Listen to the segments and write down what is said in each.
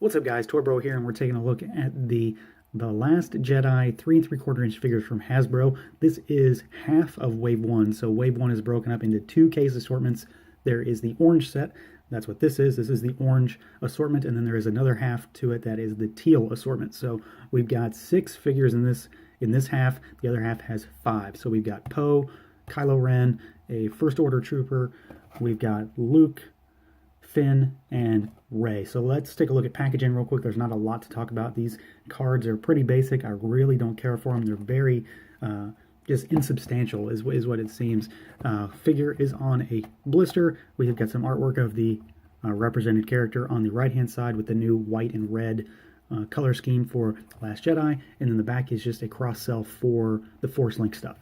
What's up, guys? Torbro here, and we're taking a look at the Last Jedi 3 3/4 inch figures from Hasbro. This is half of Wave 1, so Wave 1 is broken up into two case assortments. There is the orange set, that's what this is. This is the orange assortment, and then there is another half to it that is the teal assortment. So we've got 6 figures in this half. The other half has 5. So we've got Poe, Kylo Ren, a First Order Trooper. We've got Luke, Finn, and Rey. So let's take a look at packaging real quick. There's not a lot to talk about. These cards are pretty basic. I really don't care for them. They're very just insubstantial is what it seems. Figure is on a blister. We have got some artwork of the represented character on the right hand side with the new white and red color scheme for Last Jedi, and then the back is just a cross-sell for the Force Link stuff.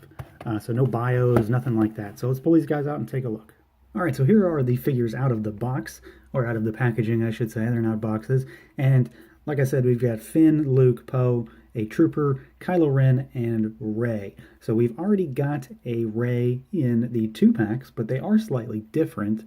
So no bios, nothing like that. So let's pull these guys out and take a look. All right, so here are the figures out of the box, or out of the packaging, I should say. They're not boxes. And like I said, we've got Finn, Luke, Poe, a Trooper, Kylo Ren, and Rey. So we've already got a Rey in the 2-packs, but they are slightly different.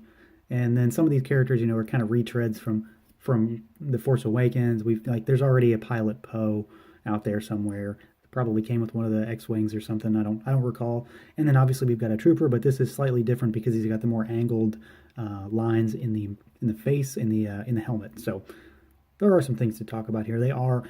And then some of these characters, are kind of retreads from The Force Awakens. There's already a pilot Poe out there somewhere. Probably came with one of the X-wings or something. I don't recall. And then obviously we've got a Trooper, but this is slightly different because he's got the more angled lines in the face, in the helmet. So there are some things to talk about here. They are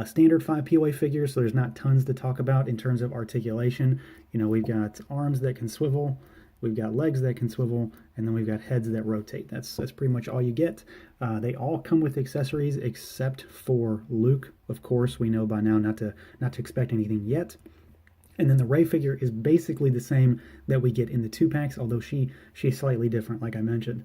standard 5 POA figures, so there's not tons to talk about in terms of articulation. We've got arms that can swivel, we've got legs that can swivel, and then we've got heads that rotate. That's pretty much all you get. They all come with accessories except for Luke. Of course, we know by now not to expect anything yet. And then the Rey figure is basically the same that we get in the 2-packs, although she's slightly different, like I mentioned.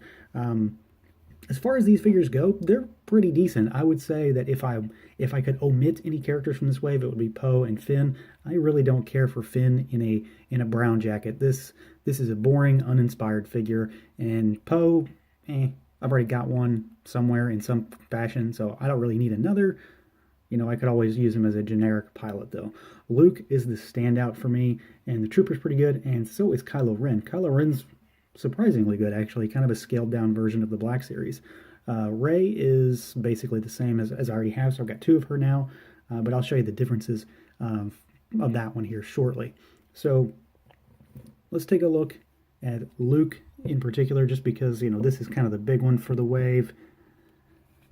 As far as these figures go, they're pretty decent. I would say that if I could omit any characters from this wave, it would be Poe and Finn. I really don't care for Finn in a brown jacket. This is a boring, uninspired figure, and Poe, I've already got one somewhere in some fashion, so I don't really need another. I could always use him as a generic pilot, though. Luke is the standout for me, and the Trooper's pretty good, and so is Kylo Ren. Kylo Ren's surprisingly good, actually, kind of a scaled-down version of the Black Series. Rey is basically the same as I already have, so I've got 2 of her now, but I'll show you the differences of that one here shortly. So let's take a look at Luke in particular, just because, this is kind of the big one for the wave.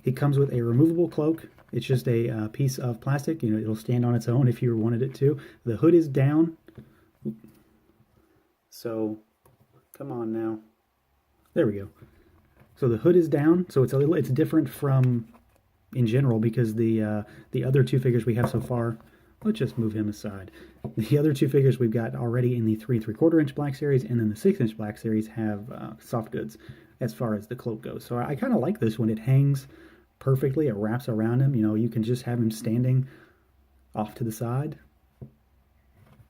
He comes with a removable cloak. It's just a piece of plastic. It'll stand on its own if you wanted it to. The hood is down. So, come on now. There we go. So the hood is down. So it's different from in general because the other 2 figures we have so far. Let's just move him aside. The other 2 figures we've got already in the 3 3/4 inch Black Series, and then the 6-inch Black Series have soft goods as far as the cloak goes. So I kind of like this one. It hangs perfectly. It wraps around him. You can just have him standing off to the side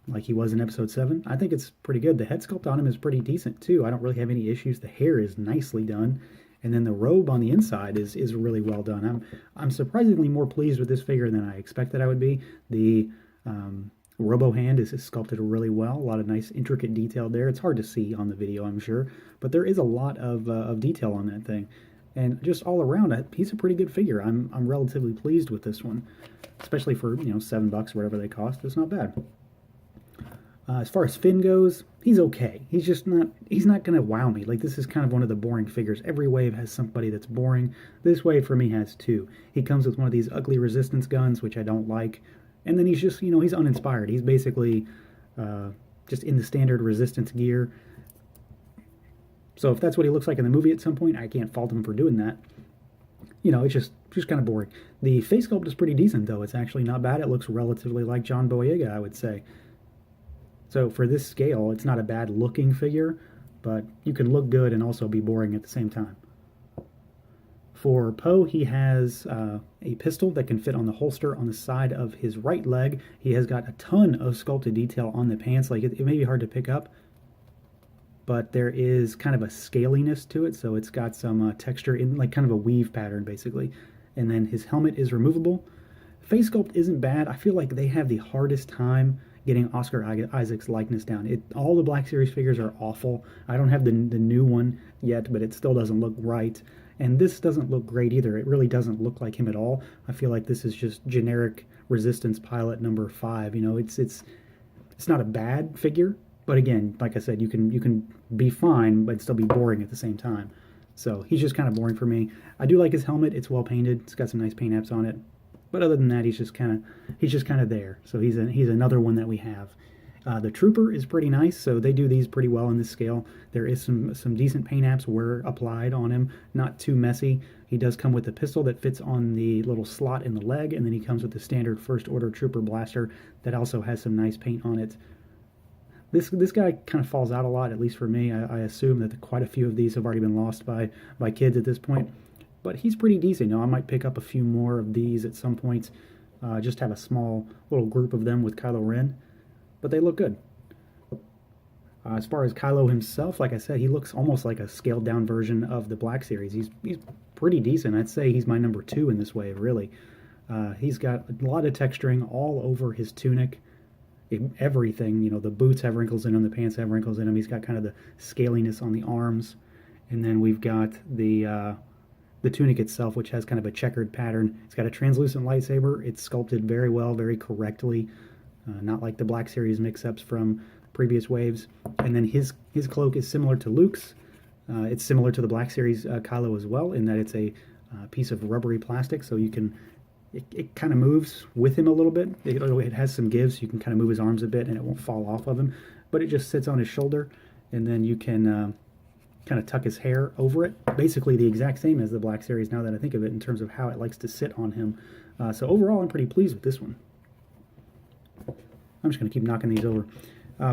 like he was in Episode 7. I think it's pretty good. The head sculpt on him is pretty decent, too. I don't really have any issues. The hair is nicely done. And then the robe on the inside is really well done. I'm surprisingly more pleased with this figure than I expected I would be. The robo hand is sculpted really well. A lot of nice intricate detail there. It's hard to see on the video, I'm sure, but there is a lot of detail on that thing. And just all around, he's a pretty good figure. I'm relatively pleased with this one, especially for $7, whatever they cost. It's not bad. As far as Finn goes, he's okay. He's not going to wow me. This is kind of one of the boring figures. Every wave has somebody that's boring. This wave for me has 2. He comes with one of these ugly resistance guns, which I don't like. And then he's just, he's uninspired. He's basically just in the standard resistance gear. So if that's what he looks like in the movie at some point, I can't fault him for doing that. It's just kind of boring. The face sculpt is pretty decent, though. It's actually not bad. It looks relatively like John Boyega, I would say. So for this scale, it's not a bad looking figure, but you can look good and also be boring at the same time. For Poe, he has a pistol that can fit on the holster on the side of his right leg. He has got a ton of sculpted detail on the pants. It may be hard to pick up, but there is kind of a scaliness to it, so it's got some texture in kind of a weave pattern, basically. And then his helmet is removable. Face sculpt isn't bad. I feel like they have the hardest time getting Oscar Isaac's likeness down. All the Black Series figures are awful. I don't have the new one yet, but it still doesn't look right. And this doesn't look great either. It really doesn't look like him at all. I feel like this is just generic Resistance pilot number 5. You know, it's not a bad figure, but again, like I said, you can be fine but still be boring at the same time. So he's just kind of boring for me. I do like his helmet. It's well painted. It's got some nice paint apps on it. But other than that, he's just kind of there. So he's another one that we have. The Trooper is pretty nice, so they do these pretty well in this scale. There is some decent paint apps were applied on him, not too messy. He does come with a pistol that fits on the little slot in the leg, and then he comes with the standard First Order Trooper blaster that also has some nice paint on it. This guy kind of falls out a lot, at least for me. I assume that quite a few of these have already been lost by kids at this point. But he's pretty decent. You know, I might pick up a few more of these at some point. Just have a small little group of them with Kylo Ren. But they look good. As far as Kylo himself, like I said, he looks almost like a scaled down version of the Black Series. He's pretty decent. I'd say he's my number 2 in this wave, really. He's got a lot of texturing all over his tunic. Everything, you know, the boots have wrinkles in them, the pants have wrinkles in them. He's got kind of the scaliness on the arms. And then we've got the tunic itself, which has kind of a checkered pattern. It's got a translucent lightsaber. It's sculpted very well, very correctly. Not like the Black Series mix-ups from previous waves. And then his cloak is similar to Luke's. It's similar to the Black Series Kylo as well, in that it's a piece of rubbery plastic, so you can... It kind of moves with him a little bit. It has some give, so you can kind of move his arms a bit and it won't fall off of him. But it just sits on his shoulder, and then you can kind of tuck his hair over it. Basically the exact same as the Black Series, now that I think of it, in terms of how it likes to sit on him. So overall, I'm pretty pleased with this one. I'm just going to keep knocking these over.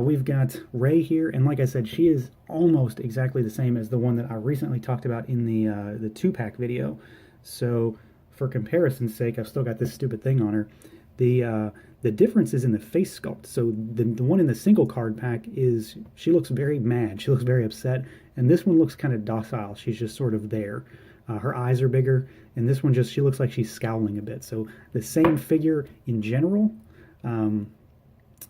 We've got Rey here, and like I said, she is almost exactly the same as the one that I recently talked about in the 2-pack video. So for comparison's sake, I've still got this stupid thing on her. The difference is in the face sculpt. So the one in the single card pack is, she looks very mad. She looks very upset. And this one looks kind of docile. She's just sort of there. Her eyes are bigger. And this one she looks like she's scowling a bit. So the same figure in general.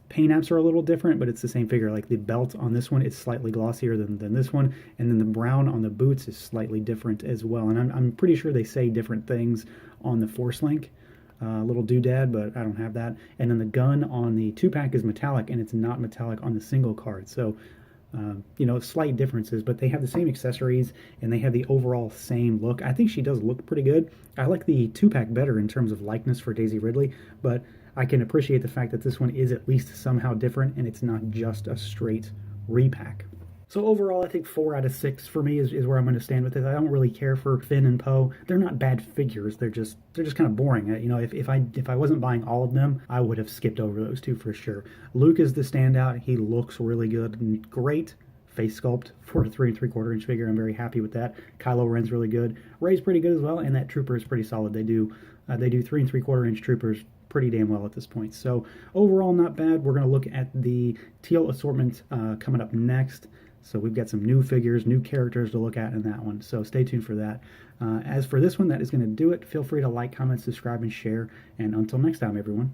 Paint apps are a little different, but it's the same figure. Like the belt on this one is slightly glossier than this one, and then the brown on the boots is slightly different as well. And I'm pretty sure they say different things on the Force Link, little doodad, but I don't have that. And then the gun on the 2-pack is metallic, and it's not metallic on the single card. So, you know, slight differences, but they have the same accessories, and they have the overall same look. I think she does look pretty good. I like the 2-pack better in terms of likeness for Daisy Ridley, but I can appreciate the fact that this one is at least somehow different, and it's not just a straight repack. So overall, I think 4 out of 6 for me is where I'm going to stand with it. I don't really care for Finn and Poe. They're not bad figures. They're just kind of boring. You know, if I wasn't buying all of them, I would have skipped over those 2 for sure. Luke is the standout. He looks really good and great face sculpt for a 3 3/4 inch figure. I'm very happy with that. Kylo Ren's really good. Rey's pretty good as well, and that Trooper is pretty solid. They do 3 3/4 inch Troopers pretty damn well at this point. So overall, not bad. We're going to look at the teal assortment coming up next. So we've got some new figures, new characters to look at in that one. So stay tuned for that. As for this one, that is going to do it. Feel free to like, comment, subscribe, and share. And until next time, everyone.